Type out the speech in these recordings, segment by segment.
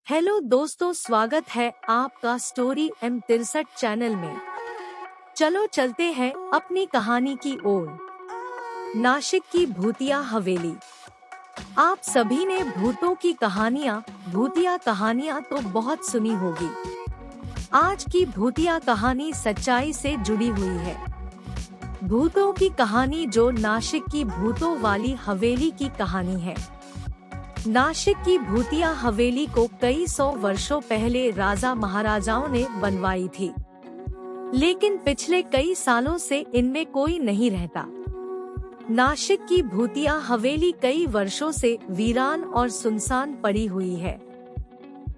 Hello दोस्तों, स्वागत है आपका स्टोरी M63 चैनल में। चलो चलते हैं अपनी कहानी की ओर। नासिक की भूतिया हवेली। आप सभी ने भूतों की भूतिया कहानियाँ तो बहुत सुनी होगी। आज की भूतिया कहानी सच्चाई से जुड़ी हुई है। भूतों की कहानी जो नासिक की भूतों वाली हवेली की कहानी है। नासिक की भूतिया हवेली को कई सौ वर्षों पहले राजा महाराजाओं ने बनवाई थी, लेकिन पिछले कई सालों से इनमें कोई नहीं रहता। नासिक की भूतिया हवेली कई वर्षों से वीरान और सुनसान पड़ी हुई है।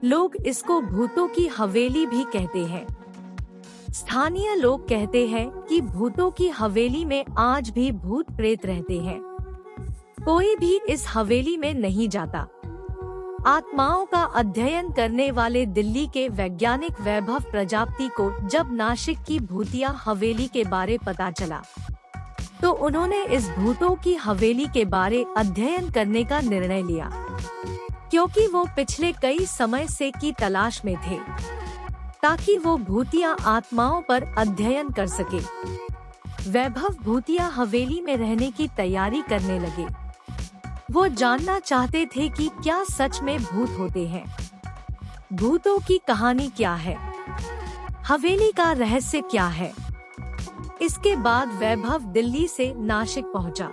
लोग इसको भूतों की हवेली भी कहते हैं। स्थानीय लोग कहते हैं कि भूतों की हवेली में आज भी भूत प्रेत रहते हैं। कोई भी इस हवेली में नहीं जाता। आत्माओं का अध्ययन करने वाले दिल्ली के वैज्ञानिक वैभव प्रजापति को जब नासिक की भूतिया हवेली के बारे पता चला, तो उन्होंने इस भूतों की हवेली के बारे अध्ययन करने का निर्णय लिया, क्योंकि वो पिछले कई समय से की तलाश में थे, ताकि वो भूतिया आत्माओं पर अध्ययन कर सके। वैभव भूतिया हवेली में रहने की तैयारी करने लगे। वो जानना चाहते थे कि क्या सच में भूत होते हैं, भूतों की कहानी क्या है, हवेली का रहस्य क्या है। इसके बाद वैभव दिल्ली से नासिक पहुंचा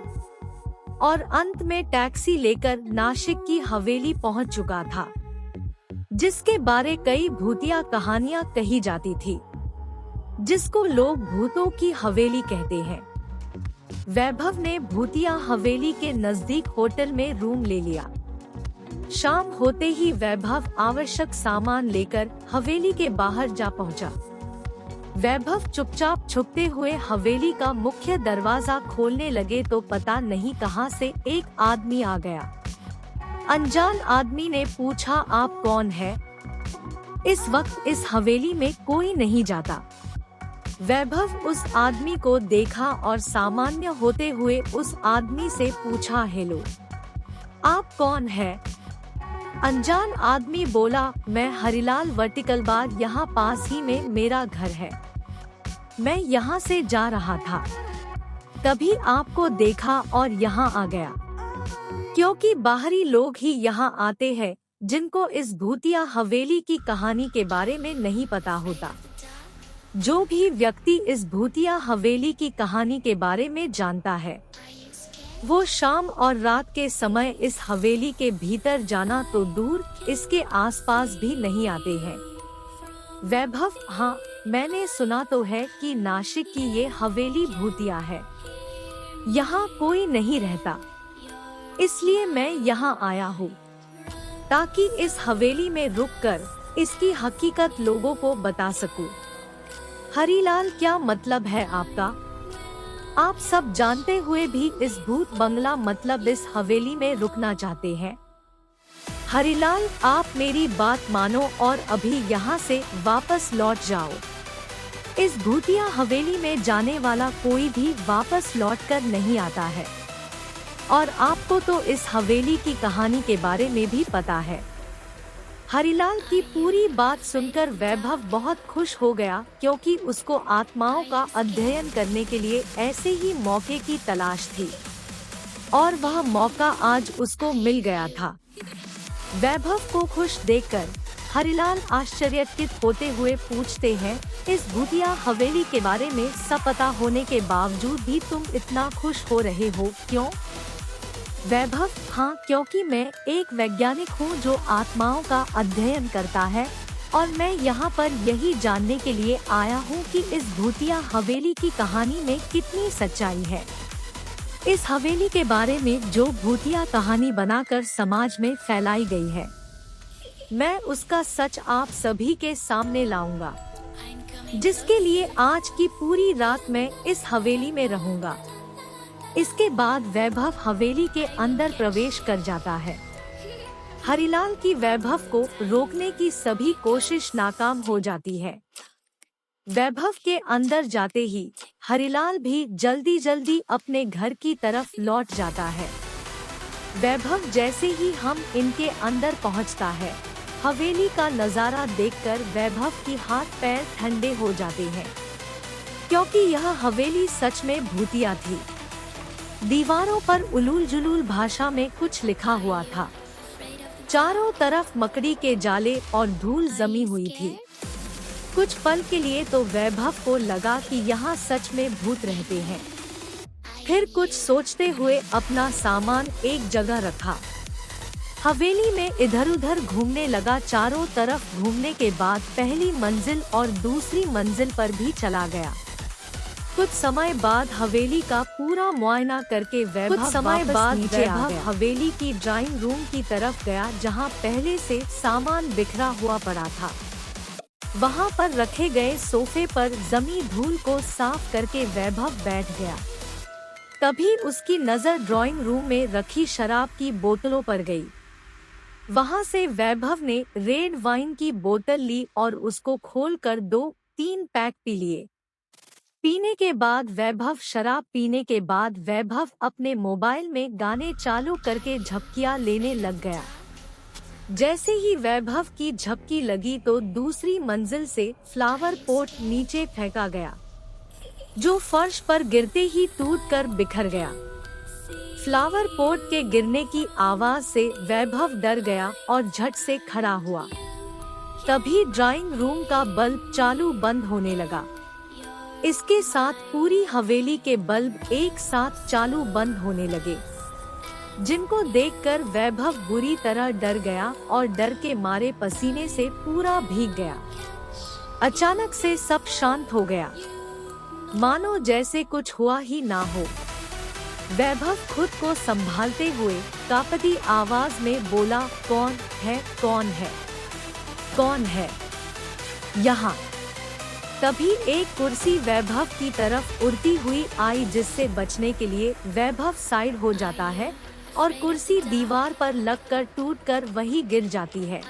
और अंत में टैक्सी लेकर नासिक की हवेली पहुंच चुका था, जिसके बारे कई भूतिया कहानियां कही जाती थी, जिसको लोग भूतों की हवेली कहते हैं। वैभव ने भूतिया हवेली के नजदीक होटल में रूम ले लिया। शाम होते ही वैभव आवश्यक सामान लेकर हवेली के बाहर जा पहुंचा। वैभव चुपचाप छुपते हुए हवेली का मुख्य दरवाजा खोलने लगे तो पता नहीं कहां से एक आदमी आ गया। अनजान आदमी ने पूछा, आप कौन है? इस वक्त इस हवेली में कोई नहीं जाता। वैभव उस आदमी को देखा और सामान्य होते हुए उस आदमी से पूछा, हेलो, आप कौन है? अनजान आदमी बोला, मैं हरिलाल वर्टिकल बार, यहाँ पास ही में मेरा घर है। मैं यहाँ से जा रहा था, तभी आपको देखा और यहाँ आ गया। क्योंकि बाहरी लोग ही यहाँ आते हैं जिनको इस भूतिया हवेली की कहानी के बारे में नहीं पता होता। जो भी व्यक्ति इस भूतिया हवेली की कहानी के बारे में जानता है, वो शाम और रात के समय इस हवेली के भीतर जाना तो दूर, इसके आसपास भी नहीं आते हैं। वैभव, हाँ, मैंने सुना तो है कि नासिक की ये हवेली भूतिया है। यहाँ कोई नहीं रहता, इसलिए मैं यहाँ आया हूँ, ताकि इस हवेली में रुककर इसकी हकीकत लोगों को बता सकूं। हरिलाल, क्या मतलब है आपका? आप सब जानते हुए भी इस भूत बंगला मतलब इस हवेली में रुकना चाहते हैं? हरिलाल, आप मेरी बात मानो और अभी यहाँ से वापस लौट जाओ। इस भूतिया हवेली में जाने वाला कोई भी वापस लौटकर नहीं आता है, और आपको तो इस हवेली की कहानी के बारे में भी पता है। हरिलाल की पूरी बात सुनकर वैभव बहुत खुश हो गया, क्योंकि उसको आत्माओं का अध्ययन करने के लिए ऐसे ही मौके की तलाश थी, और वह मौका आज उसको मिल गया था। वैभव को खुश देखकर हरिलाल आश्चर्यचकित होते हुए पूछते हैं, इस भूतिया हवेली के बारे में सब पता होने के बावजूद भी तुम इतना खुश हो रहे हो, क्यों? वैभव, हाँ, क्योंकि मैं एक वैज्ञानिक हूँ जो आत्माओं का अध्ययन करता है, और मैं यहाँ पर यही जानने के लिए आया हूँ कि इस भूतिया हवेली की कहानी में कितनी सच्चाई है। इस हवेली के बारे में जो भूतिया कहानी बनाकर समाज में फैलाई गई है, मैं उसका सच आप सभी के सामने लाऊंगा, जिसके लिए आज की पूरी रात मैं इस हवेली में रहूंगा। इसके बाद वैभव हवेली के अंदर प्रवेश कर जाता है। हरिलाल की वैभव को रोकने की सभी कोशिश नाकाम हो जाती है। वैभव के अंदर जाते ही हरिलाल भी जल्दी जल्दी अपने घर की तरफ लौट जाता है। वैभव जैसे ही हम इनके अंदर पहुंचता है, हवेली का नजारा देखकर वैभव की हाथ पैर ठंडे हो जाते हैं, क्योंकि यह हवेली सच में भूतिया थी। दीवारों पर उलूल जुलूल भाषा में कुछ लिखा हुआ था। चारों तरफ मकड़ी के जाले और धूल जमी हुई थी। कुछ पल के लिए तो वैभव को लगा कि यहाँ सच में भूत रहते हैं। फिर कुछ सोचते हुए अपना सामान एक जगह रखा। हवेली में इधर उधर घूमने लगा। चारों तरफ घूमने के बाद पहली मंजिल और दूसरी मंजिल पर भी चला गया। कुछ समय बाद हवेली का पूरा मुआयना करके वैभव हवेली की ड्राइंग रूम की तरफ गया, जहां पहले से सामान बिखरा हुआ पड़ा था। वहां पर रखे गए सोफे पर जमी धूल को साफ करके वैभव बैठ गया। तभी उसकी नजर ड्राइंग रूम में रखी शराब की बोतलों पर गई। वहां से वैभव ने रेड वाइन की बोतल ली और उसको खोलकर 2-3 पैक पी लिए। पीने के बाद वैभव अपने मोबाइल में गाने चालू करके झपकियां लेने लग गया। जैसे ही वैभव की झपकी लगी तो दूसरी मंजिल से फ्लावर पोट नीचे फेंका गया, जो फर्श पर गिरते ही टूटकर बिखर गया। फ्लावर पोट के गिरने की आवाज से वैभव डर गया और झट से खड़ा हुआ। तभी ड्राइंग रूम का बल्ब चालू बंद होने लगा। इसके साथ पूरी हवेली के बल्ब एक साथ चालू बंद होने लगे, जिनको देखकर वैभव बुरी तरह डर गया और डर के मारे पसीने से पूरा भीग गया। अचानक से सब शांत हो गया, मानो जैसे कुछ हुआ ही ना हो। वैभव खुद को संभालते हुए कांपती आवाज में बोला, कौन है, कौन है, कौन है यहाँ? तभी एक कुर्सी वैभव की तरफ उड़ती हुई आई, जिससे बचने के लिए वैभव साइड हो जाता है और कुर्सी दीवार पर लगकर टूटकर वहीं गिर जाती है।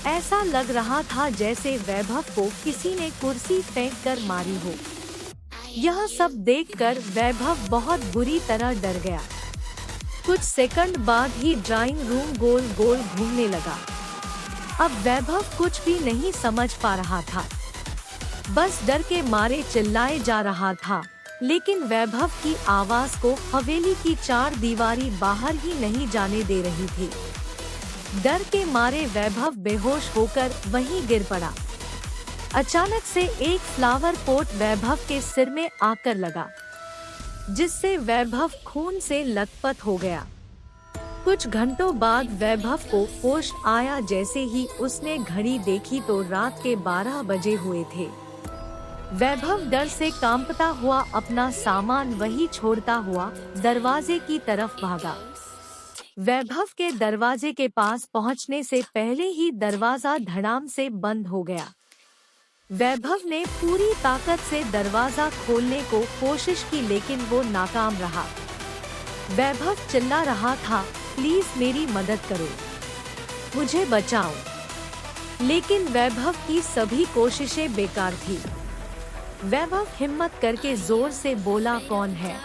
ऐसा लग रहा था जैसे वैभव को किसी ने कुर्सी फेंक कर मारी हो। यह सब देखकर वैभव बहुत बुरी तरह डर गया। कुछ सेकंड बाद ही ड्राइंग रूम गोल गोल घूमने लगा। अब वैभव कुछ भी नहीं समझ पा रहा था, बस डर के मारे चिल्लाए जा रहा था, लेकिन वैभव की आवाज को हवेली की चार दीवारी बाहर ही नहीं जाने दे रही थी। डर के मारे वैभव बेहोश होकर वहीं गिर पड़ा। अचानक से एक फ्लावर पोट वैभव के सिर में आकर लगा, जिससे वैभव खून से लथपथ हो गया। कुछ घंटों बाद वैभव को होश आया। जैसे ही उसने घड़ी देखी तो रात के 12 बजे हुए थे। वैभव डर से कांपता हुआ अपना सामान वहीं छोड़ता हुआ दरवाजे की तरफ भागा। वैभव के दरवाजे के पास पहुंचने से पहले ही दरवाजा धड़ाम से बंद हो गया। वैभव ने पूरी ताकत से दरवाजा खोलने को कोशिश की, लेकिन वो नाकाम रहा। वैभव चिल्ला रहा था, प्लीज मेरी मदद करो, मुझे बचाओ। लेकिन वैभव की सभी कोशिशें बेकार थी। वैभव हिम्मत करके जोर से बोला, कौन है,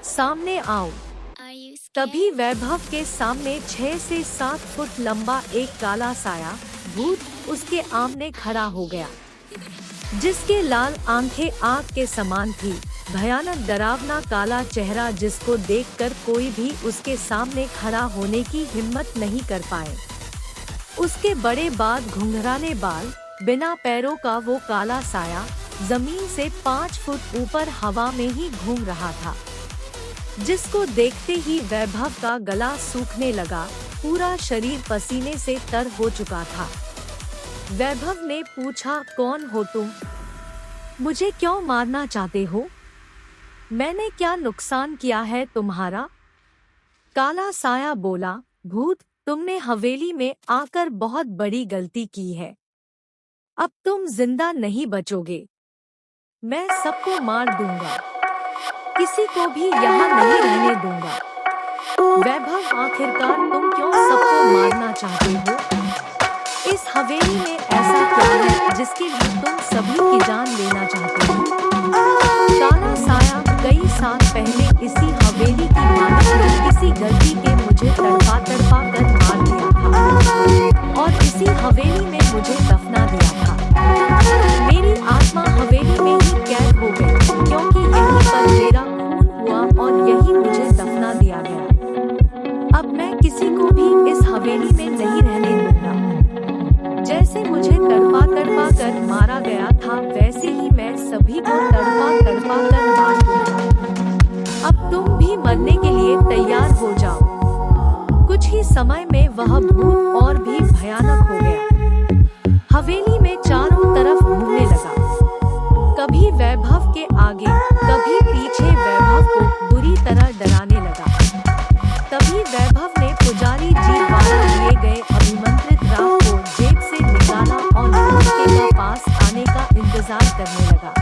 सामने आओ। तभी वैभव के सामने 6 से 7 फुट लंबा एक काला साया भूत उसके आमने खड़ा हो गया, जिसके लाल आंखें आग के समान थी। भयानक डरावना काला चेहरा, जिसको देखकर कोई भी उसके सामने खड़ा होने की हिम्मत नहीं कर पाए। उसके बड़े बाद घुंघराले बाल, बिना पैरों का वो काला साया जमीन से 5 फुट ऊपर हवा में ही घूम रहा था, जिसको देखते ही वैभव का गला सूखने लगा। पूरा शरीर पसीने से तर हो चुका था। वैभव ने पूछा, कौन हो तुम? मुझे क्यों मारना चाहते हो? मैंने क्या नुकसान किया है तुम्हारा? काला साया बोला, भूत, तुमने हवेली में आकर बहुत बड़ी गलती की है। अब तुम जिंदा नहीं बचोगे। मैं सबको मार दूंगा, किसी को भी यहाँ नहीं रहने दूंगा। वैभव, आखिरकार तुम क्यों सबको मारना चाहते हो? इस हवेली में ऐसा क्या है जिसके लिए तुम सभी की जान लेना चाहते हो? काला साया, कई साल पहले इसी हवेली की मालिक ने किसी गलती के मुझे तड़पा कर मार दिया था, और इसी हवेली में मुझे दफना दिया था। मेरी आत्मा हवेली में ही कैद हो गई, क्योंकि यहीं पर मेरा खून हुआ और यहीं मुझे दफना दिया गया। अब मैं किसी को भी इस हवेली में नहीं रहने दूंगा। जैसे मुझे तड़पा तड़पा कर मारा गया था, वैसे ही मैं सभी को तड़पा तड़पा कर मार दूंगा। अब तुम भी मरने के लिए तैयार हो जाओ। कुछ ही समय में वह भूत और भी भयानक हो गया। हवेली में चारों तरफ घूमने लगा, कभी वैभव के आगे कभी पीछे वैभव को बुरी तरह डराने लगा। तभी वैभव ने पुजारी जी द्वारा दिए गए अभिमंत्रित राग को जेब से निकाला और भूत के पास आने का इंतजार करने लगा।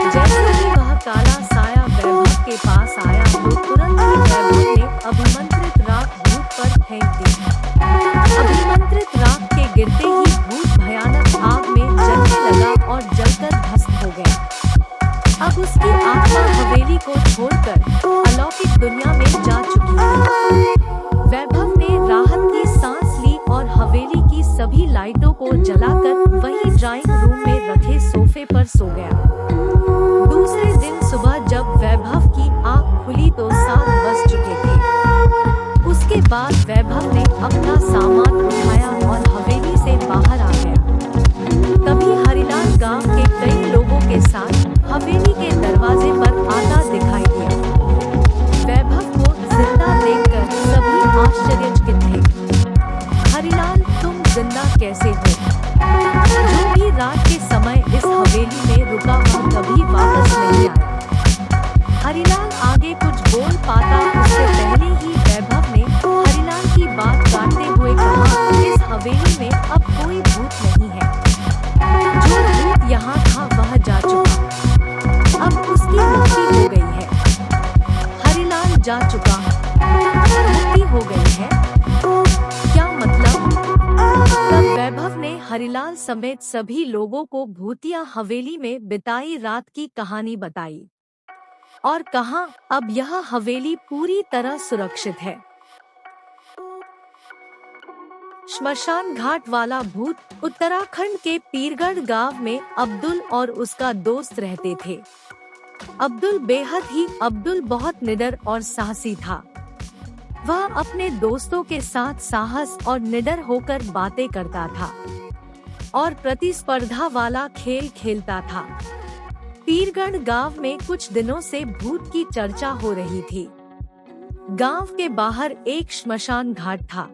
जैसे ही वह काला साया वैभव के पास आया तो तुरंत ही वैभव ने अभिमंत्रित राग भूत पर फेंक दी। अभिमंत्रित राग के गिरते ही भूत भयानक आग में जलने लगा और जलकर भस्म हो गया। अब उसकी आत्मा हवेली को छोड़कर अलौकिक दुनिया में जा चुकी थी। वैभव ने राहत की सांस ली और हवेली की सभी लाइटों को जलाकर वही ड्राइंग रूम में रखे सोफे पर सो गया। दूसरे दिन सुबह जब वैभव की आँख खुली तो 7 बज चुके थे। उसके बाद वैभव ने अपना सामान उठाया और हवेली से बाहर आ गया। तभी हरिलाल गांव के कई लोगों के साथ हवेली के दरवाजे पर आता दिखाई दिया। वैभव को जिंदा देखकर सभी आश्चर्यचकित थे। हरिलाल, तुम जिंदा कैसे हो? जो भी रात के समय इस हवेली में रुका वह कभी वापस नहीं आया। हरिलाल आगे कुछ बोल पाता उससे पहले ही वैभव ने हरिलाल की बात काटते हुए कहा, इस हवेली में अब कोई भूत नहीं है। जो भूत यहाँ था वह जा चुका, अब उसकी मुक्ति हो गई है। हरिलाल जा चुका, मुक्ति हो गई है? क्या मतलब? तब वैभव ने हरिलाल समेत सभी लोगों को भूतिया हवेली में बिताई रात की कहानी बताई और कहा, अब यह हवेली पूरी तरह सुरक्षित है। श्मशान घाट वाला भूत। उत्तराखंड के पीरगढ़ गांव में अब्दुल और उसका दोस्त रहते थे। अब्दुल बहुत निडर और साहसी था। वह अपने दोस्तों के साथ साहस और निडर होकर बातें करता था और प्रतिस्पर्धा वाला खेल खेलता था। पीरगढ़ गांव में कुछ दिनों से भूत की चर्चा हो रही थी। गांव के बाहर एक श्मशान घाट था,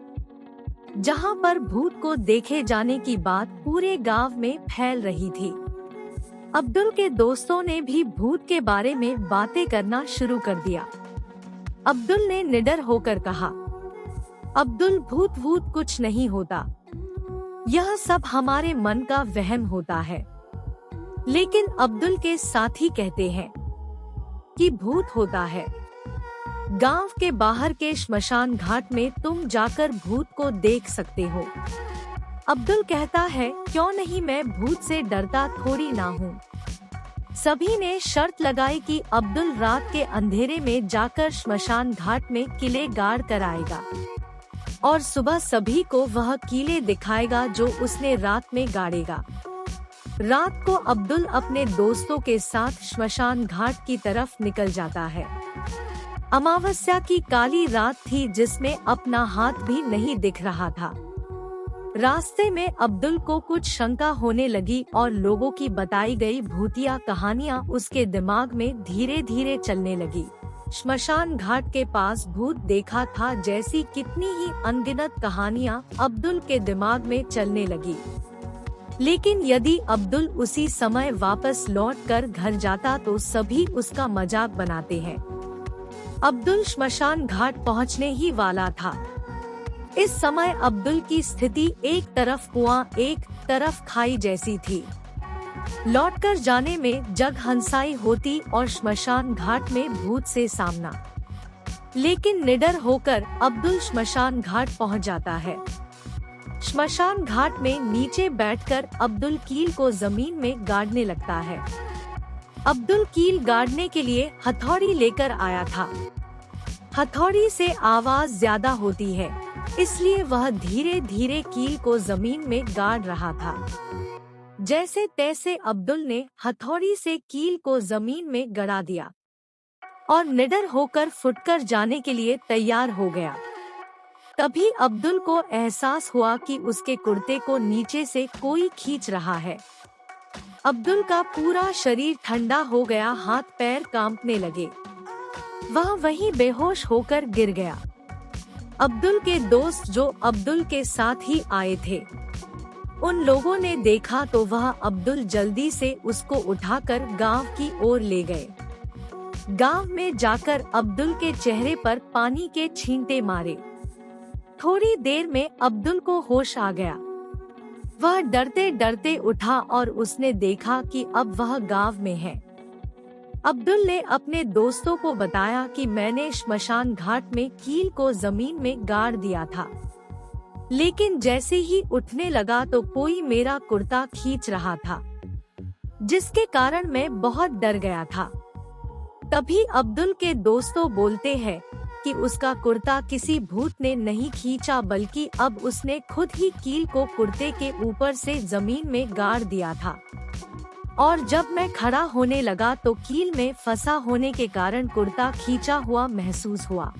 जहां पर भूत को देखे जाने की बात पूरे गांव में फैल रही थी। अब्दुल के दोस्तों ने भी भूत के बारे में बातें करना शुरू कर दिया। अब्दुल ने निडर होकर कहा, अब्दुल, भूत वूत कुछ नहीं होता, यह सब हमारे मन का वहम होता है। लेकिन अब्दुल के साथी कहते हैं कि भूत होता है। गांव के बाहर के श्मशान घाट में तुम जाकर भूत को देख सकते हो। अब्दुल कहता है, क्यों नहीं, मैं भूत से डरता थोड़ी ना हूँ। सभी ने शर्त लगाई कि अब्दुल रात के अंधेरे में जाकर श्मशान घाट में किले गाड़ कर आएगा और सुबह सभी को वह कीले दिखाएगा जो उसने रात में गाड़ेगा। रात को अब्दुल अपने दोस्तों के साथ श्मशान घाट की तरफ निकल जाता है। अमावस्या की काली रात थी जिसमें अपना हाथ भी नहीं दिख रहा था। रास्ते में अब्दुल को कुछ शंका होने लगी और लोगों की बताई गई भूतिया कहानियां उसके दिमाग में धीरे धीरे चलने लगी। श्मशान घाट के पास भूत देखा था जैसी कितनी ही अनगिनत कहानियां अब्दुल के दिमाग में चलने लगी। लेकिन यदि अब्दुल उसी समय वापस लौटकर घर जाता तो सभी उसका मजाक बनाते हैं। अब्दुल श्मशान घाट पहुंचने ही वाला था। इस समय अब्दुल की स्थिति एक तरफ कुआं एक तरफ खाई जैसी थी। लौटकर जाने में जग हंसाई होती और श्मशान घाट में भूत से सामना। लेकिन निडर होकर अब्दुल श्मशान घाट पहुंच जाता है। श्मशान घाट में नीचे बैठकर अब्दुल कील को जमीन में गाड़ने लगता है। अब्दुल कील गाड़ने के लिए हथौड़ी लेकर आया था। हथौड़ी से आवाज ज्यादा होती है, इसलिए वह धीरे धीरे कील को जमीन में गाड़ रहा था। जैसे तैसे अब्दुल ने हथौड़ी से कील को जमीन में गड़ा दिया और निडर होकर फुटकर जाने के लिए तैयार हो गया। तभी अब्दुल को एहसास हुआ कि उसके कुर्ते को नीचे से कोई खींच रहा है। अब्दुल का पूरा शरीर ठंडा हो गया, हाथ पैर कांपने लगे। वह वहीं बेहोश होकर गिर गया। अब्दुल के दोस्त जो अब्दुल के साथ ही आए थे, उन लोगों ने देखा तो वह अब्दुल जल्दी से उसको उठाकर गांव की ओर ले गए। गांव में जाकर अब्दुल के चेहरे पर पानी के छींटे मारे। थोड़ी देर में अब्दुल को होश आ गया। वह डरते डरते उठा और उसने देखा कि अब वह गांव में है। अब्दुल ने अपने दोस्तों को बताया कि मैंने श्मशान घाट में कील को जमीन में गाड़ दिया था, लेकिन जैसे ही उठने लगा तो कोई मेरा कुर्ता खींच रहा था, जिसके कारण मैं बहुत डर गया था। तभी अब्दुल के दोस्तों बोलते हैं कि उसका कुर्ता किसी भूत ने नहीं खींचा, बल्कि अब उसने खुद ही कील को कुर्ते के ऊपर से जमीन में गाड़ दिया था। और जब मैं खड़ा होने लगा तो कील में फंसा होने के कारण कुर्ता खींचा हुआ महसूस हुआ।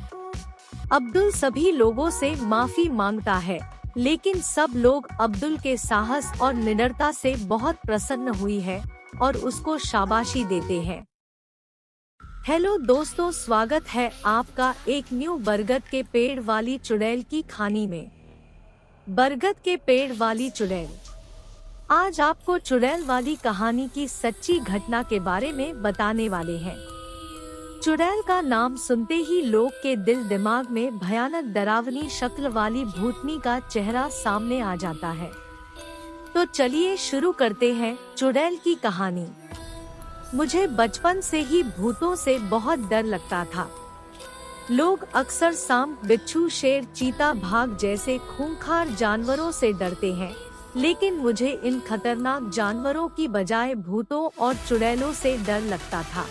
अब्दुल सभी लोगों से माफी मांगता है, लेकिन सब लोग अब्दुल के साहस और निडरता से बहुत प्रसन्न हुई है और उसको शाबाशी देते हैं। हेलो दोस्तों, स्वागत है आपका एक न्यू बरगद के पेड़ वाली चुड़ैल की कहानी में। बरगद के पेड़ वाली चुड़ैल। आज आपको चुड़ैल वाली कहानी की सच्ची घटना के बारे में बताने वाले हैं। चुड़ैल का नाम सुनते ही लोग के दिल दिमाग में भयानक डरावनी शक्ल वाली भूतनी का चेहरा सामने आ जाता है। तो चलिए शुरू करते हैं चुड़ैल की कहानी। मुझे बचपन से ही भूतों से बहुत डर लगता था। लोग अक्सर सांप, बिच्छू, शेर, चीता, भाग जैसे खूंखार जानवरों से डरते हैं, लेकिन मुझे इन खतरनाक जानवरों की बजाय भूतों और चुड़ैलों से डर लगता था।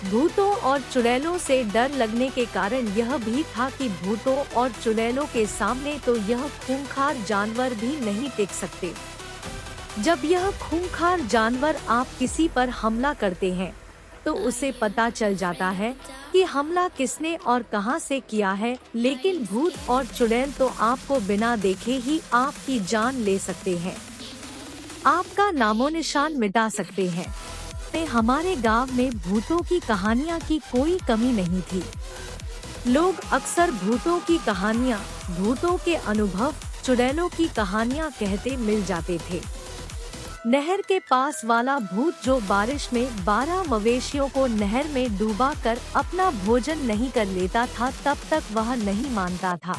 भूतों और चुड़ैलों से डर लगने के कारण यह भी था कि भूतों और चुड़ैलों के सामने तो यह खूंखार जानवर भी नहीं टिक सकते। जब यह खूंखार जानवर आप किसी पर हमला करते हैं तो उसे पता चल जाता है कि हमला किसने और कहां से किया है, लेकिन भूत और चुड़ैल तो आपको बिना देखे ही आपकी जान ले सकते हैं, आपका नामो निशान मिटा सकते हैं। हमारे गांव में भूतों की कहानियां की कोई कमी नहीं थी। लोग अक्सर भूतों की कहानियां, भूतों के अनुभव, चुड़ैलों की कहानियां कहते मिल जाते थे। नहर के पास वाला भूत जो बारिश में 12 मवेशियों को नहर में डूबा कर अपना भोजन नहीं कर लेता था, तब तक वह नहीं मानता था।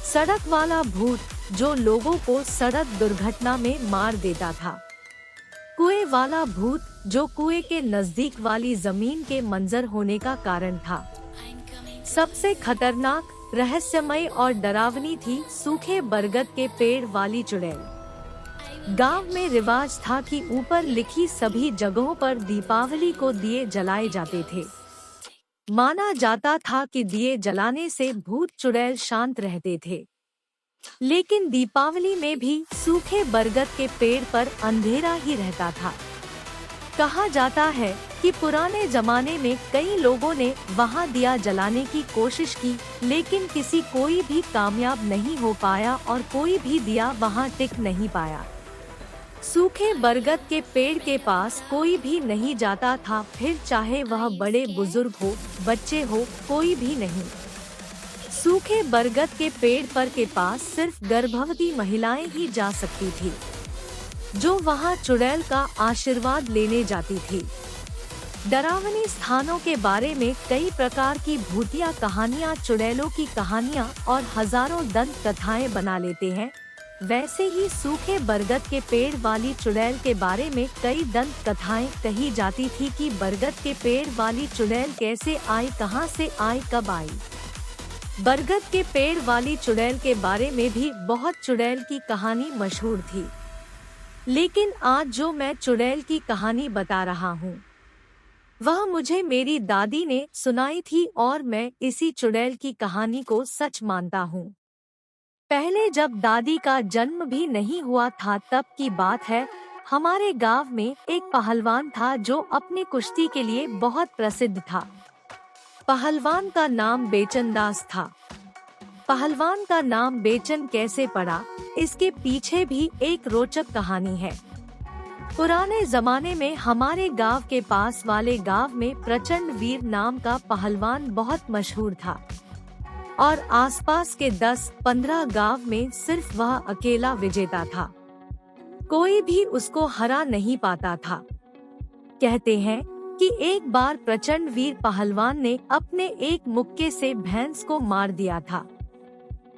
सड़क वाला भूत जो लोगों को सड़क दुर्घटना में मार देता था। कुएं वाला भूत जो कुएं के नजदीक वाली जमीन के मंजर होने का कारण था। सबसे खतरनाक, रहस्यमय और डरावनी थी सूखे बरगद के पेड़ वाली चुड़ैल। गांव में रिवाज था कि ऊपर लिखी सभी जगहों पर दीपावली को दिए जलाए जाते थे। माना जाता था कि दिए जलाने से भूत चुड़ैल शांत रहते थे। लेकिन दीपावली में भी सूखे बरगद के पेड़ पर अंधेरा ही रहता था। कहा जाता है कि पुराने जमाने में कई लोगों ने वहां दिया जलाने की कोशिश की, लेकिन किसी कोई भी कामयाब नहीं हो पाया और कोई भी दिया वहां टिक नहीं पाया। सूखे बरगद के पेड़ के पास कोई भी नहीं जाता था, फिर चाहे वह बड़े बुजुर्ग हो, बच्चे हो, कोई भी नहीं। सूखे बरगद के पेड़ पर के पास सिर्फ गर्भवती महिलाएं ही जा सकती थी, जो वहां चुड़ैल का आशीर्वाद लेने जाती थी। डरावनी स्थानों के बारे में कई प्रकार की भूतिया कहानियां, चुड़ैलों की कहानियां और हजारों दंत कथाएं बना लेते हैं। वैसे ही सूखे बरगद के पेड़ वाली चुड़ैल के बारे में कई दंत कथाएं कही जाती थी कि बरगद के पेड़ वाली चुड़ैल कैसे आई, कहां से आई, कब आई। बरगद के पेड़ वाली चुड़ैल के बारे में भी बहुत चुड़ैल की कहानी मशहूर थी, लेकिन आज जो मैं चुड़ैल की कहानी बता रहा हूँ वह मुझे मेरी दादी ने सुनाई थी और मैं इसी चुड़ैल की कहानी को सच मानता हूँ। पहले जब दादी का जन्म भी नहीं हुआ था तब की बात है। हमारे गांव में एक पहलवान था जो अपनी कुश्ती के लिए बहुत प्रसिद्ध था। पहलवान का नाम बेचन दास था। पहलवान का नाम बेचन कैसे पड़ा, इसके पीछे भी एक रोचक कहानी है। पुराने जमाने में हमारे गांव के पास वाले गांव में प्रचंड वीर नाम का पहलवान बहुत मशहूर था और आसपास के 10-15 गांव में सिर्फ वह अकेला विजेता था। कोई भी उसको हरा नहीं पाता था। कहते हैं कि एक बार प्रचंड वीर पहलवान ने अपने एक मुक्के से भैंस को मार दिया था।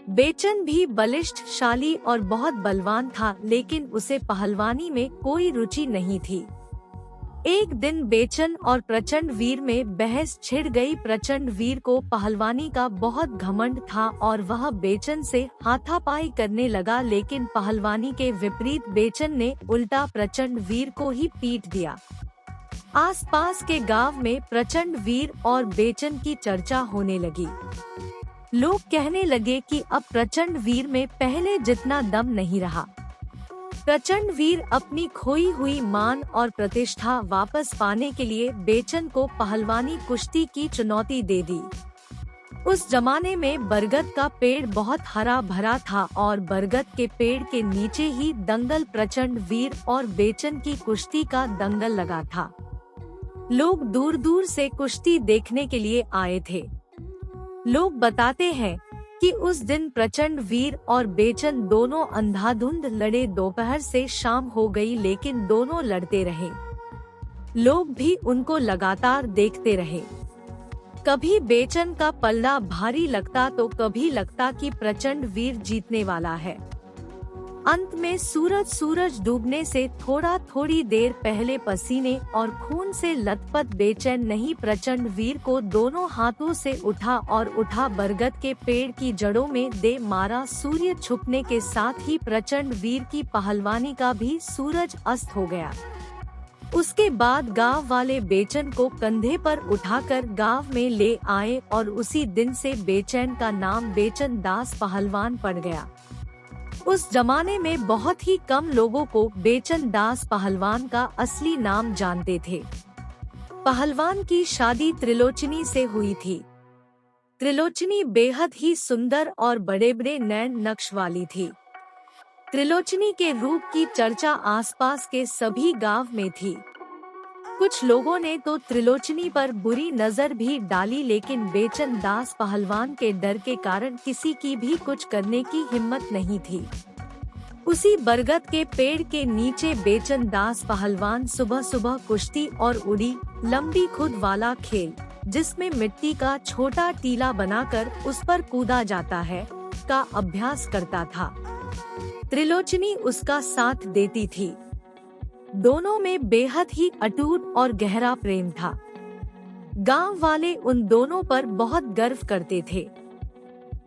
बेचन भी बलिष्ठशाली और बहुत बलवान था, लेकिन उसे पहलवानी में कोई रुचि नहीं थी। एक दिन बेचन और प्रचंड वीर में बहस छिड़ गई। प्रचंड वीर को पहलवानी का बहुत घमंड था और वह बेचन से हाथापाई करने लगा, लेकिन पहलवानी के विपरीत बेचन ने उल्टा प्रचंड वीर को ही पीट दिया। आसपास के गांव में प्रचंड वीर और बेचन की चर्चा होने लगी। लोग कहने लगे कि अब प्रचंड वीर में पहले जितना दम नहीं रहा। प्रचंड वीर अपनी खोई हुई मान और प्रतिष्ठा वापस पाने के लिए बेचन को पहलवानी कुश्ती की चुनौती दे दी। उस जमाने में बरगद का पेड़ बहुत हरा भरा था और बरगद के पेड़ के नीचे ही दंगल प्रचंड वीर और बेचन की कुश्ती का दंगल लगा था। लोग दूर दूर से कुश्ती देखने के लिए आए थे। लोग बताते हैं कि उस दिन प्रचंड वीर और बेचन दोनों अंधाधुंध लड़े। दोपहर से शाम हो गई, लेकिन दोनों लड़ते रहे। लोग भी उनको लगातार देखते रहे। कभी बेचन का पल्ला भारी लगता तो कभी लगता कि प्रचंड वीर जीतने वाला है। अंत में सूरज डूबने से थोड़ी देर पहले पसीने और खून से लथपथ बेचैन नहीं प्रचंड वीर को दोनों हाथों से उठा बरगद के पेड़ की जड़ों में दे मारा। सूर्य छुपने के साथ ही प्रचंड वीर की पहलवानी का भी सूरज अस्त हो गया। उसके बाद गांव वाले बेचन को कंधे पर उठाकर गांव में ले आए और उसी दिन से बेचैन का नाम बेचन दास पहलवान पड़ गया। उस जमाने में बहुत ही कम लोगों को बेचन दास पहलवान का असली नाम जानते थे। पहलवान की शादी त्रिलोचनी से हुई थी। त्रिलोचनी बेहद ही सुंदर और बड़े बड़े नैन नक्श वाली थी। त्रिलोचनी के रूप की चर्चा आसपास के सभी गांव में थी। कुछ लोगों ने तो त्रिलोचनी पर बुरी नजर भी डाली, लेकिन बेचन दास पहलवान के डर के कारण किसी की भी कुछ करने की हिम्मत नहीं थी। उसी बरगद के पेड़ के नीचे बेचन दास पहलवान सुबह सुबह कुश्ती और उड़ी लंबी खुद वाला खेल, जिसमें मिट्टी का छोटा टीला बनाकर उस पर कूदा जाता है, का अभ्यास करता था। त्रिलोचनी उसका साथ देती थी। दोनों में बेहद ही अटूट और गहरा प्रेम था। गांव वाले उन दोनों पर बहुत गर्व करते थे।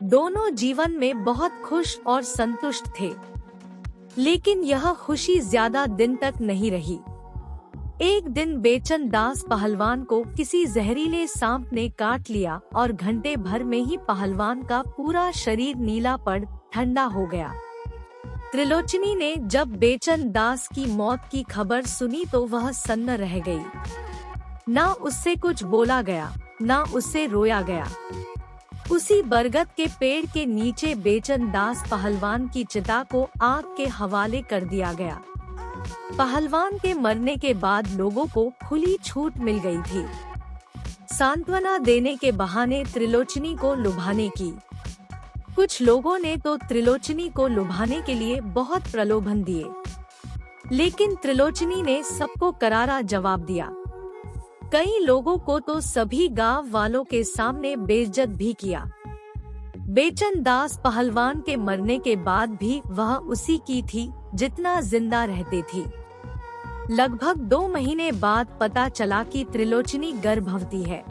दोनों जीवन में बहुत खुश और संतुष्ट थे, लेकिन यह खुशी ज्यादा दिन तक नहीं रही। एक दिन बेचन दास पहलवान को किसी जहरीले सांप ने काट लिया और घंटे भर में ही पहलवान का पूरा शरीर नीला पड़ ठंडा हो गया। त्रिलोचनी ने जब बेचन दास की मौत की खबर सुनी तो वह सन्न रह गई। ना उससे कुछ बोला गया, ना उससे रोया गया। उसी बरगद के पेड़ के नीचे बेचन दास पहलवान की चिता को आग के हवाले कर दिया गया। पहलवान के मरने के बाद लोगों को खुली छूट मिल गई थी, सांत्वना देने के बहाने त्रिलोचनी को लुभाने की। कुछ लोगों ने तो त्रिलोचनी को लुभाने के लिए बहुत प्रलोभन दिए, लेकिन त्रिलोचनी ने सबको करारा जवाब दिया। कई लोगों को तो सभी गांव वालों के सामने बेइज्जत भी किया। बेचन दास पहलवान के मरने के बाद भी वह उसी की थी जितना जिंदा रहते थी। लगभग 2 महीने बाद पता चला कि त्रिलोचनी गर्भवती है।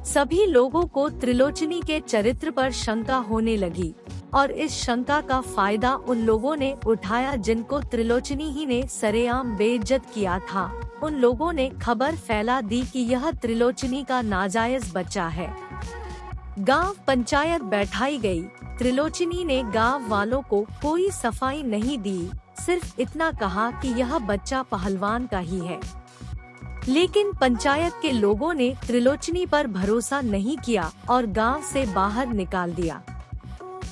सभी लोगों को त्रिलोचनी के चरित्र पर शंका होने लगी और इस शंका का फायदा उन लोगों ने उठाया जिनको त्रिलोचनी ही ने सरेआम बेइज्जत किया था। उन लोगों ने खबर फैला दी कि यह त्रिलोचनी का नाजायज बच्चा है। गांव पंचायत बैठाई गई। त्रिलोचनी ने गांव वालों को कोई सफाई नहीं दी, सिर्फ इतना कहा कि यह बच्चा पहलवान का ही है। लेकिन पंचायत के लोगों ने त्रिलोचनी पर भरोसा नहीं किया और गांव से बाहर निकाल दिया।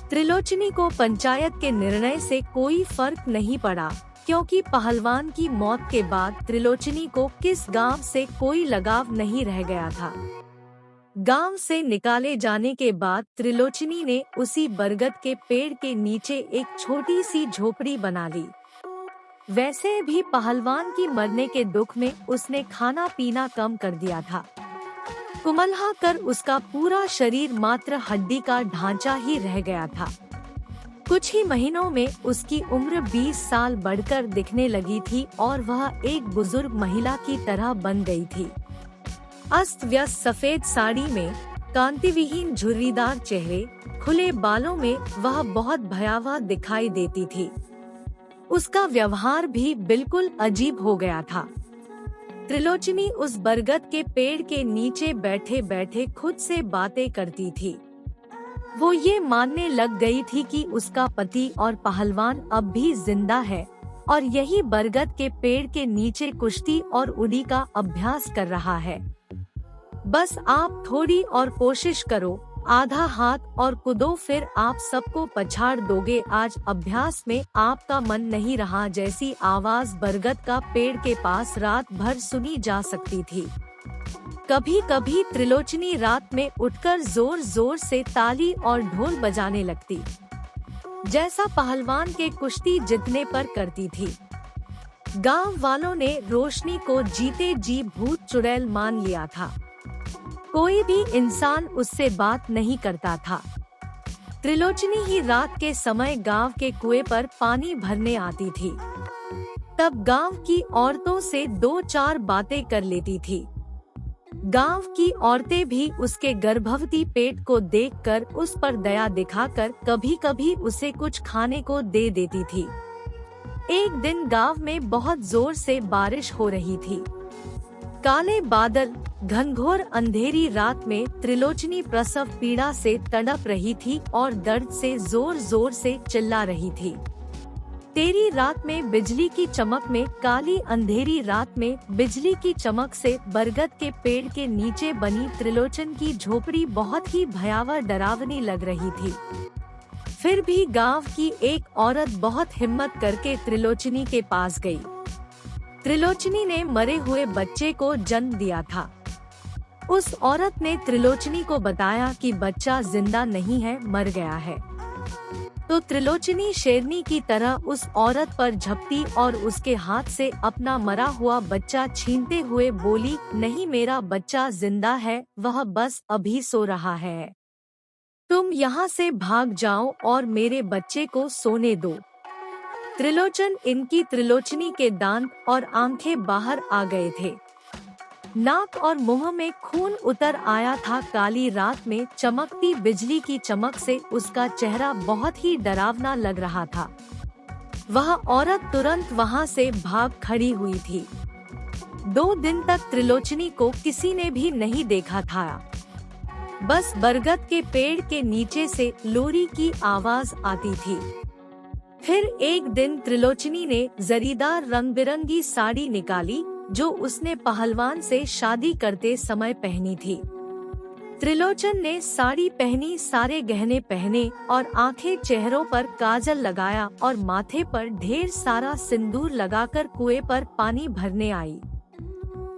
त्रिलोचनी को पंचायत के निर्णय से कोई फर्क नहीं पड़ा, क्योंकि पहलवान की मौत के बाद त्रिलोचनी को किस गांव से कोई लगाव नहीं रह गया था। गांव से निकाले जाने के बाद त्रिलोचनी ने उसी बरगद के पेड़ के नीचे एक छोटी सी झोपड़ी बना ली। वैसे भी पहलवान की मरने के दुख में उसने खाना पीना कम कर दिया था। कुमलहा कर उसका पूरा शरीर मात्र हड्डी का ढांचा ही रह गया था। कुछ ही महीनों में उसकी उम्र 20 साल बढ़कर दिखने लगी थी और वह एक बुजुर्ग महिला की तरह बन गई थी। अस्त व्यस्त सफेद साड़ी में, कांतिविहीन झुर्रीदार चेहरे, खुले बालों में वह बहुत भयावह दिखाई देती थी। उसका व्यवहार भी बिल्कुल अजीब हो गया था। त्रिलोचनी उस बरगद के पेड़ के नीचे बैठे बैठे खुद से बातें करती थी। वो ये मानने लग गई थी कि उसका पति और पहलवान अब भी जिंदा है और यही बरगद के पेड़ के नीचे कुश्ती और उड़ी का अभ्यास कर रहा है। बस आप थोड़ी और कोशिश करो, आधा हाथ और कूदो, फिर आप सबको पछाड़ दोगे। आज अभ्यास में आपका मन नहीं रहा जैसी आवाज बरगद का पेड़ के पास रात भर सुनी जा सकती थी। कभी कभी त्रिलोचनी रात में उठकर जोर जोर से ताली और ढोल बजाने लगती, जैसा पहलवान के कुश्ती जीतने पर करती थी। गांव वालों ने रोशनी को जीते जी भूत चुड़ैल मान लिया था। कोई भी इंसान उससे बात नहीं करता था। त्रिलोचनी ही रात के समय गांव के कुएं पर पानी भरने आती थी। तब गांव की औरतों से 2-4 बातें कर लेती थी। गांव की औरतें भी उसके गर्भवती पेट को देखकर उस पर दया दिखाकर कभी कभी उसे कुछ खाने को दे देती थी। एक दिन गांव में बहुत जोर से बारिश हो रही थी। काले बादल, घनघोर अंधेरी रात में त्रिलोचनी प्रसव पीड़ा से तड़प रही थी और दर्द से जोर जोर से चिल्ला रही थी। तेरी रात में बिजली की चमक में, काली अंधेरी रात में बिजली की चमक से बरगद के पेड़ के नीचे बनी त्रिलोचन की झोपड़ी बहुत ही भयावह डरावनी लग रही थी। फिर भी गांव की एक औरत बहुत हिम्मत करके त्रिलोचनी के पास गई। त्रिलोचनी ने मरे हुए बच्चे को जन्म दिया था। उस औरत ने त्रिलोचनी को बताया कि बच्चा जिंदा नहीं है, मर गया है। तो त्रिलोचनी शेरनी की तरह उस औरत पर झपटी और उसके हाथ से अपना मरा हुआ बच्चा छीनते हुए बोली, नहीं, मेरा बच्चा जिंदा है, वह बस अभी सो रहा है। तुम यहाँ से भाग जाओ और मेरे बच्चे को सोने दो। त्रिलोचनी के दांत और आंखें बाहर आ गए थे। नाक और मुंह में खून उतर आया था। काली रात में चमकती बिजली की चमक से उसका चेहरा बहुत ही डरावना लग रहा था। वह औरत तुरंत वहां से भाग खड़ी हुई थी। 2 दिन तक त्रिलोचनी को किसी ने भी नहीं देखा था। बस बरगद के पेड़ के नीचे से लोरी की आवाज आती थी। फिर एक दिन त्रिलोचनी ने जरीदार रंग बिरंगी साड़ी निकाली जो उसने पहलवान से शादी करते समय पहनी थी। त्रिलोचन ने साड़ी पहनी, सारे गहने पहने और आंखें, चेहरों पर काजल लगाया और माथे पर ढेर सारा सिंदूर लगाकर कुएं पर पानी भरने आई।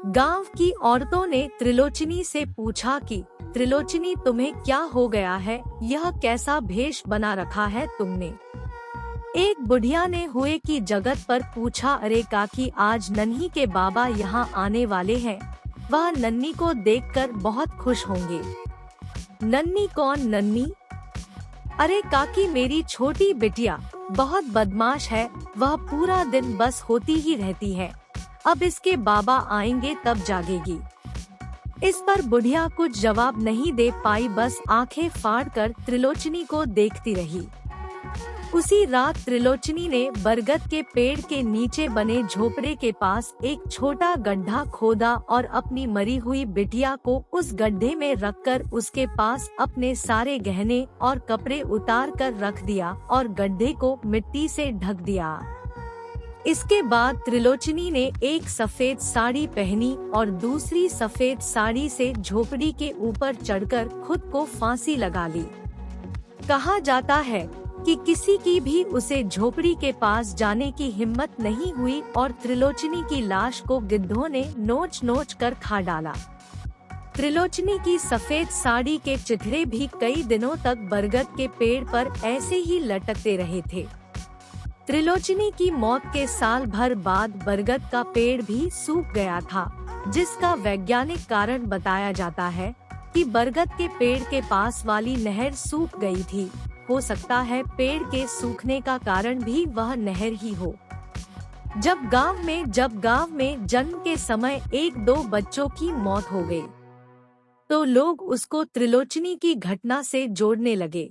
गांव की औरतों ने त्रिलोचनी से पूछा कि त्रिलोचनी, तुम्हें क्या हो गया है? यह कैसा भेष बना रखा है तुमने? एक बुढ़िया ने हुए की जगत पर पूछा, अरे काकी, आज नन्ही के बाबा यहाँ आने वाले हैं, वह नन्ही को देखकर बहुत खुश होंगे। नन्ही कौन? नन्ही? अरे काकी, मेरी छोटी बिटिया बहुत बदमाश है, वह पूरा दिन बस होती ही रहती है, अब इसके बाबा आएंगे तब जागेगी। इस पर बुढ़िया कुछ जवाब नहीं दे पाई, बस आंखें फाड़कर त्रिलोचनी को देखती रही। उसी रात त्रिलोचनी ने बरगद के पेड़ के नीचे बने झोपड़े के पास एक छोटा गड्ढा खोदा और अपनी मरी हुई बिटिया को उस गड्ढे में रखकर उसके पास अपने सारे गहने और कपड़े उतार कर रख दिया और गड्ढे को मिट्टी से ढक दिया। इसके बाद त्रिलोचनी ने एक सफेद साड़ी पहनी और दूसरी सफेद साड़ी से झोपड़ी के ऊपर चढ़कर खुद को फांसी लगा ली। कहा जाता है कि किसी की भी उसे झोपड़ी के पास जाने की हिम्मत नहीं हुई और त्रिलोचनी की लाश को गिद्धों ने नोच नोच कर खा डाला। त्रिलोचनी की सफेद साड़ी के चिथड़े भी कई दिनों तक बरगद के पेड़ पर ऐसे ही लटकते रहे थे। त्रिलोचनी की मौत के साल भर बाद बरगद का पेड़ भी सूख गया था, जिसका वैज्ञानिक कारण बताया जाता है कि बरगद के पेड़ के पास वाली नहर सूख गई थी। हो सकता है पेड़ के सूखने का कारण भी वह नहर ही हो। जब गांव में जन्म के समय 1-2 बच्चों की मौत हो गई, तो लोग उसको त्रिलोचनी की घटना से जोड़ने लगे।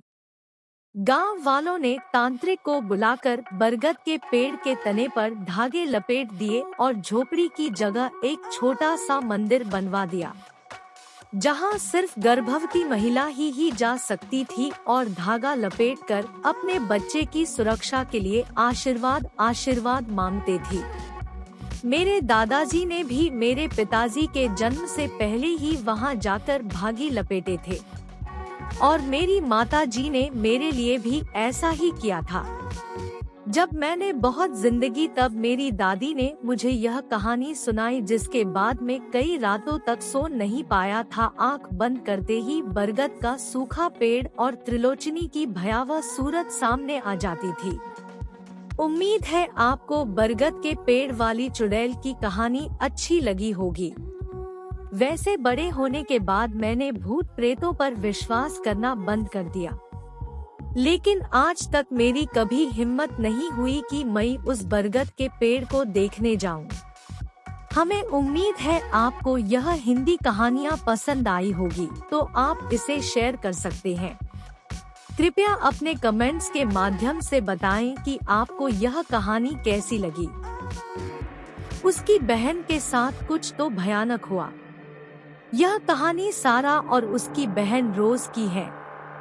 गांव वालों ने तांत्रिक को बुलाकर बरगद के पेड़ के तने पर धागे लपेट दिए और झोपड़ी की जगह एक छोटा सा मंदिर बनवा दिया, जहां सिर्फ गर्भवती महिला ही जा सकती थी और धागा लपेटकर अपने बच्चे की सुरक्षा के लिए आशीर्वाद मांगते थी। मेरे दादाजी ने भी मेरे पिताजी के जन्म से पहले ही वहां जाकर भागी लपेटे थे और मेरी माताजी ने मेरे लिए भी ऐसा ही किया था। जब मैंने बहुत जिंदगी तब मेरी दादी ने मुझे यह कहानी सुनाई, जिसके बाद में कई रातों तक सो नहीं पाया था। आंख बंद करते ही बरगद का सूखा पेड़ और त्रिलोचनी की भयावह सूरत सामने आ जाती थी। उम्मीद है आपको बरगद के पेड़ वाली चुड़ैल की कहानी अच्छी लगी होगी। वैसे बड़े होने के बाद मैंने भूत प्रेतों पर विश्वास करना बंद कर दिया, लेकिन आज तक मेरी कभी हिम्मत नहीं हुई कि मैं उस बरगद के पेड़ को देखने जाऊं। हमें उम्मीद है आपको यह हिंदी कहानियां पसंद आई होगी, तो आप इसे शेयर कर सकते हैं। कृपया अपने कमेंट्स के माध्यम से बताएं कि आपको यह कहानी कैसी लगी। उसकी बहन के साथ कुछ तो भयानक हुआ। यह कहानी सारा और उसकी बहन रोज की है।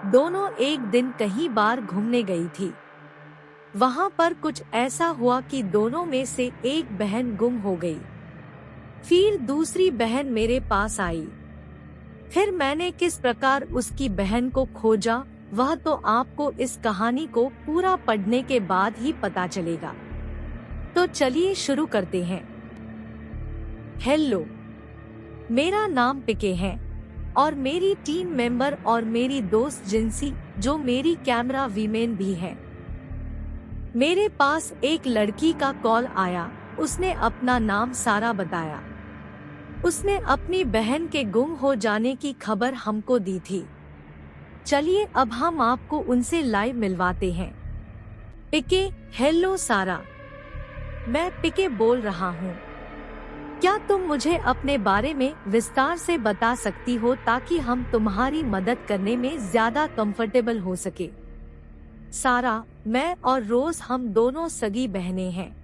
दोनों एक दिन कहीं बार घूमने गई थी। वहां पर कुछ ऐसा हुआ कि दोनों में से एक बहन गुम हो गई। फिर दूसरी बहन मेरे पास आई। फिर मैंने किस प्रकार उसकी बहन को खोजा, वह तो आपको इस कहानी को पूरा पढ़ने के बाद ही पता चलेगा। तो चलिए शुरू करते हैं। हेलो, मेरा नाम पिके है और मेरी टीम मेंबर और मेरी दोस्त जिंसी, जो मेरी कैमरा वीमेन भी है। मेरे पास एक लड़की का कॉल आया। उसने अपना नाम सारा बताया। उसने अपनी बहन के गुम हो जाने की खबर हमको दी थी। चलिए अब हम आपको उनसे लाइव मिलवाते हैं। पिके, हेलो सारा, मैं पिके बोल रहा हूँ। क्या तुम मुझे अपने बारे में विस्तार से बता सकती हो ताकि हम तुम्हारी मदद करने में ज्यादा कंफर्टेबल हो सके? सारा, मैं और रोज हम दोनों सगी बहनें हैं।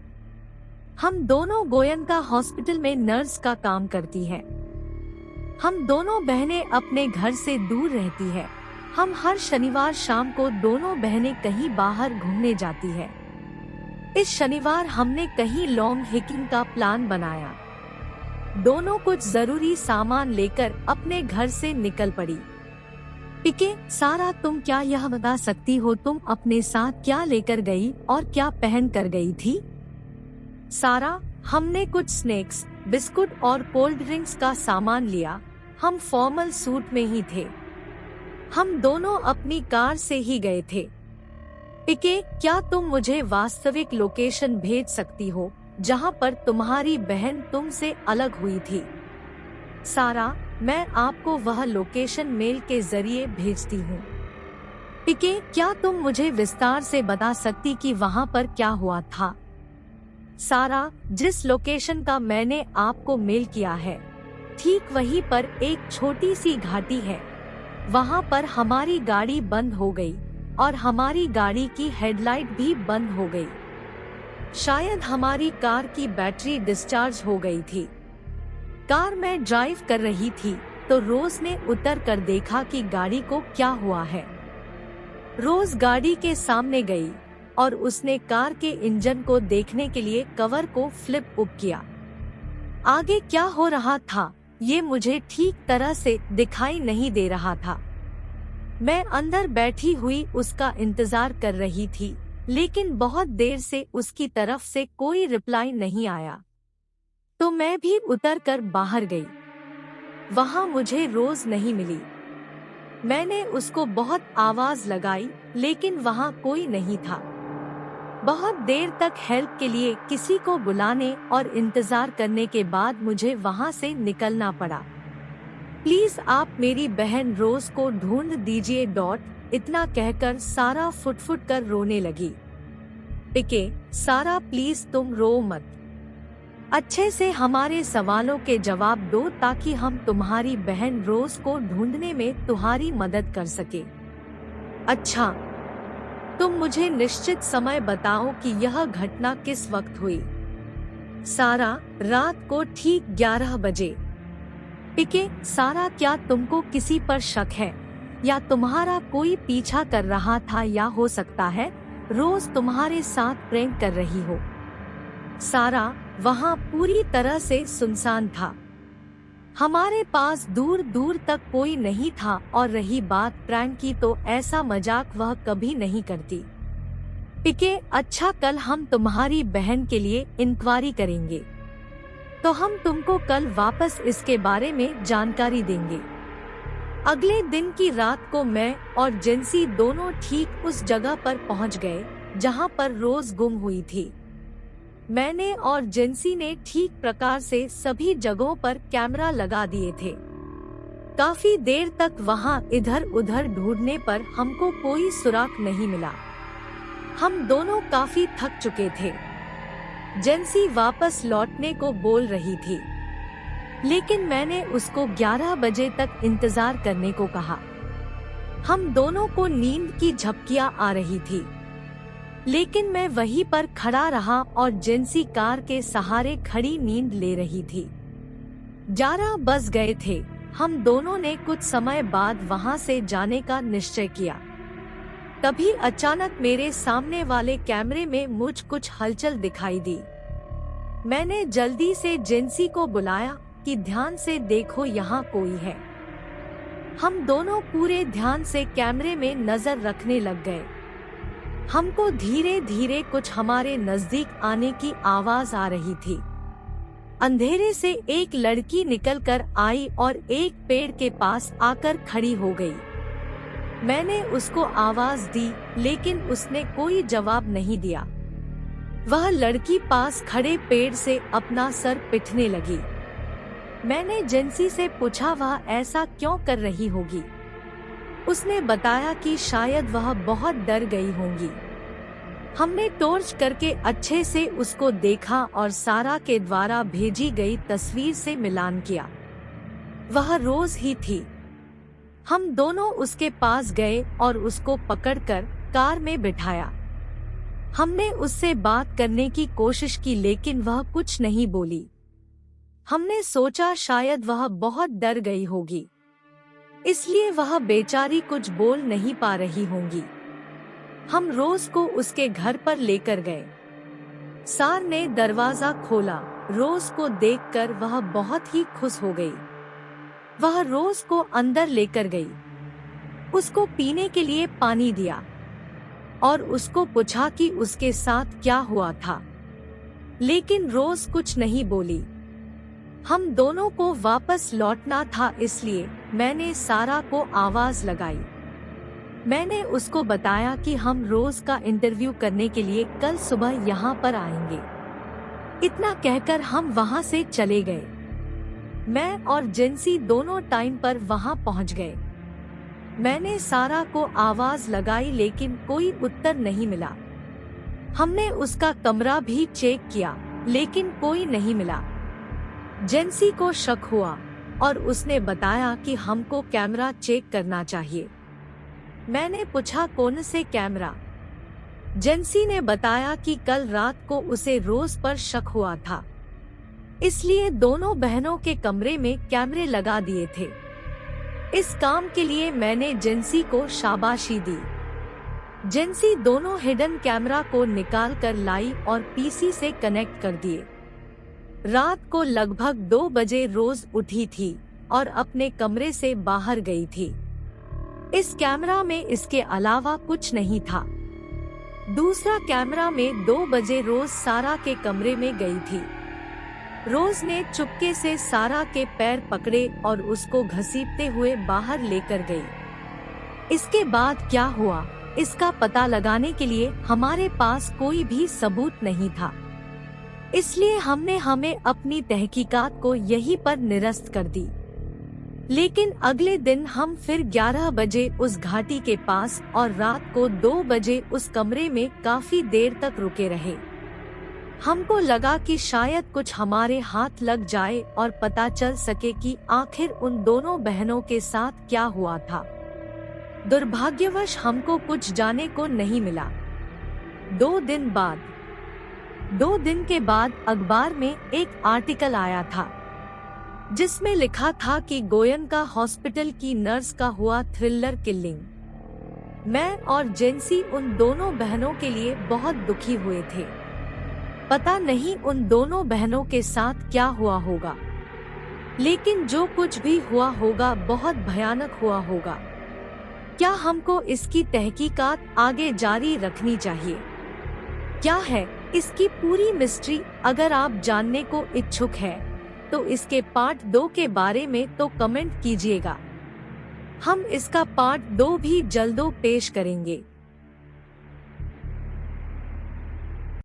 हम दोनों गोयनका हॉस्पिटल में नर्स का काम करती हैं। हम दोनों बहनें अपने घर से दूर रहती है। हम हर शनिवार शाम को दोनों बहनें कहीं बाहर घूमने जाती है। इस शनिवार हमने कहीं लॉन्ग हाइकिंग का प्लान बनाया। दोनों कुछ जरूरी सामान लेकर अपने घर से निकल पड़ी। पिके, सारा तुम क्या यह बता सकती हो तुम अपने साथ क्या लेकर गई और क्या पहन कर गई थी? सारा, हमने कुछ स्नैक्स, बिस्कुट और कोल्ड ड्रिंक्स का सामान लिया। हम फॉर्मल सूट में ही थे। हम दोनों अपनी कार से ही गए थे। पिके, क्या तुम मुझे वास्तविक लोकेशन भेज सकती हो जहां पर तुम्हारी बहन तुमसे अलग हुई थी? सारा, मैं आपको वह लोकेशन मेल के जरिए भेजती हूँ। पिके, क्या तुम मुझे विस्तार से बता सकती कि वहां पर क्या हुआ था? सारा, जिस लोकेशन का मैंने आपको मेल किया है, ठीक वहीं पर एक छोटी सी घाटी है। वहाँ पर हमारी गाड़ी बंद हो गई और हमारी गाड़ी की हेडलाइट भी बंद हो गई। शायद हमारी कार की बैटरी डिस्चार्ज हो गई थी। कार में ड्राइव कर रही थी तो रोज ने उतर कर देखा कि गाड़ी को क्या हुआ है। रोज गाड़ी के सामने गई और उसने कार के इंजन को देखने के लिए कवर को फ्लिप अप किया। आगे क्या हो रहा था ये मुझे ठीक तरह से दिखाई नहीं दे रहा था। मैं अंदर बैठी हुई उसका इंतजार कर रही थी, लेकिन बहुत देर से उसकी तरफ से कोई रिप्लाई नहीं आया। तो मैं भी उतर कर बाहर गई। वहां मुझे रोज नहीं मिली। मैंने उसको बहुत आवाज लगाई, लेकिन वहां कोई नहीं था। बहुत देर तक हेल्प के लिए किसी को बुलाने और इंतजार करने के बाद मुझे वहां से निकलना पड़ा। प्लीज आप मेरी बहन रोज को ढूंढ दीजिए। इतना कहकर सारा फुट कर रोने लगी। पिके, सारा प्लीज तुम रो मत। अच्छे से हमारे सवालों के जवाब दो ताकि हम तुम्हारी बहन रोज को ढूंढने में तुम्हारी मदद कर सके। अच्छा, तुम मुझे निश्चित समय बताओ कि यह घटना किस वक्त हुई। सारा, रात को ठीक 11 बजे। पिके, सारा क्या तुमको किसी पर शक है या तुम्हारा कोई पीछा कर रहा था, या हो सकता है रोज तुम्हारे साथ प्रेम कर रही हो। सारा, वहाँ पूरी तरह से सुनसान था। हमारे पास दूर दूर तक कोई नहीं था, और रही बात प्रैंक की तो ऐसा मजाक वह कभी नहीं करती। पिके, अच्छा कल हम तुम्हारी बहन के लिए इंक्वायरी करेंगे, तो हम तुमको कल वापस इसके बारे में जानकारी देंगे। अगले दिन की रात को मैं और जेंसी दोनों ठीक उस जगह पर पहुंच गए जहां पर रोज गुम हुई थी। मैंने और जेंसी ने ठीक प्रकार से सभी जगहों पर कैमरा लगा दिए थे। काफी देर तक वहां इधर उधर ढूंढने पर हमको कोई सुराग नहीं मिला। हम दोनों काफी थक चुके थे। जेंसी वापस लौटने को बोल रही थी, लेकिन मैंने उसको 11 बजे तक इंतजार करने को कहा। हम दोनों को नींद की झपकियां आ रही थी, लेकिन मैं वहीं पर खड़ा रहा और जेंसी कार के सहारे खड़ी नींद ले रही थी। 11 बज गए थे। हम दोनों ने कुछ समय बाद वहां से जाने का निश्चय किया। तभी अचानक मेरे सामने वाले कैमरे में मुझ कुछ हलचल दिखाई दी। मैंने जल्दी से जेंसी को बुलाया कि ध्यान से देखो, यहाँ कोई है। हम दोनों पूरे ध्यान से कैमरे में नजर रखने लग गए। हमको धीरे धीरे कुछ हमारे नजदीक आने की आवाज आ रही थी। अंधेरे से एक लड़की निकलकर आई और एक पेड़ के पास आकर खड़ी हो गई। मैंने उसको आवाज दी, लेकिन उसने कोई जवाब नहीं दिया। वह लड़की पास खड़े पेड़ से अपना सर पिटने लगी। मैंने जेंसी से पूछा वह ऐसा क्यों कर रही होगी। उसने बताया कि शायद वह बहुत डर गई होंगी। हमने टॉर्च करके अच्छे से उसको देखा और सारा के द्वारा भेजी गई तस्वीर से मिलान किया। वह रोज ही थी। हम दोनों उसके पास गए और उसको पकड़कर कार में बिठाया। हमने उससे बात करने की कोशिश की, लेकिन वह कुछ नहीं बोली। हमने सोचा शायद वह बहुत डर गई होगी, इसलिए वह बेचारी कुछ बोल नहीं पा रही होंगी। हम रोज को उसके घर पर लेकर गए। सार ने दरवाजा खोला। रोज को देखकर वह बहुत ही खुश हो गई। वह रोज को अंदर लेकर गई, उसको पीने के लिए पानी दिया और उसको पूछा कि उसके साथ क्या हुआ था, लेकिन रोज कुछ नहीं बोली। हम दोनों को वापस लौटना था, इसलिए मैंने सारा को आवाज लगाई। मैंने उसको बताया कि हम रोज का इंटरव्यू करने के लिए कल सुबह यहाँ पर आएंगे। इतना कहकर हम वहाँ से चले गए। मैं और जेंसी दोनों टाइम पर वहाँ पहुँच गए। मैंने सारा को आवाज लगाई, लेकिन कोई उत्तर नहीं मिला। हमने उसका कमरा भी चेक किया, लेकिन कोई नहीं मिला। जेंसी को शक हुआ। और उसने बताया कि हमको कैमरा चेक करना चाहिए। मैंने पूछा कौन से कैमरा? जेंसी ने बताया कि कल रात को उसे रोज पर शक हुआ था, इसलिए दोनों बहनों के कमरे में कैमरे लगा दिए थे। इस काम के लिए मैंने जेंसी को शाबाशी दी। जेंसी दोनों हिडन कैमरा को निकाल कर लाई और पीसी से कनेक्ट कर दिए। रात को लगभग 2 बजे रोज उठी थी और अपने कमरे से बाहर गई थी। इस कैमरा में इसके अलावा कुछ नहीं था। दूसरा कैमरा में 2 बजे रोज सारा के कमरे में गई थी। रोज ने चुपके से सारा के पैर पकड़े और उसको घसीटते हुए बाहर लेकर गई। इसके बाद क्या हुआ, इसका पता लगाने के लिए हमारे पास कोई भी सबूत नहीं था, इसलिए हमने अपनी तहकीकात को यहीं पर निरस्त कर दी। लेकिन अगले दिन हम फिर 11 बजे उस घाटी के पास और रात को 2 बजे उस कमरे में काफी देर तक रुके रहे। हमको लगा कि शायद कुछ हमारे हाथ लग जाए और पता चल सके कि आखिर उन दोनों बहनों के साथ क्या हुआ था। दुर्भाग्यवश हमको कुछ जाने को नहीं मिला। 2 दिन के बाद अखबार में एक आर्टिकल आया था जिसमें लिखा था कि गोयनका हॉस्पिटल की नर्स का हुआ थ्रिलर किलिंग। मैं और जेंसी उन दोनों बहनों के लिए बहुत दुखी हुए थे। पता नहीं उन दोनों बहनों के साथ क्या हुआ होगा, लेकिन जो कुछ भी हुआ होगा बहुत भयानक हुआ होगा। क्या हमको इसकी तहकीकात आगे जारी रखनी चाहिए? क्या है इसकी पूरी मिस्ट्री? अगर आप जानने को इच्छुक है तो इसके पार्ट 2 के बारे में तो कमेंट कीजिएगा। हम इसका पार्ट 2 भी जल्दों पेश करेंगे।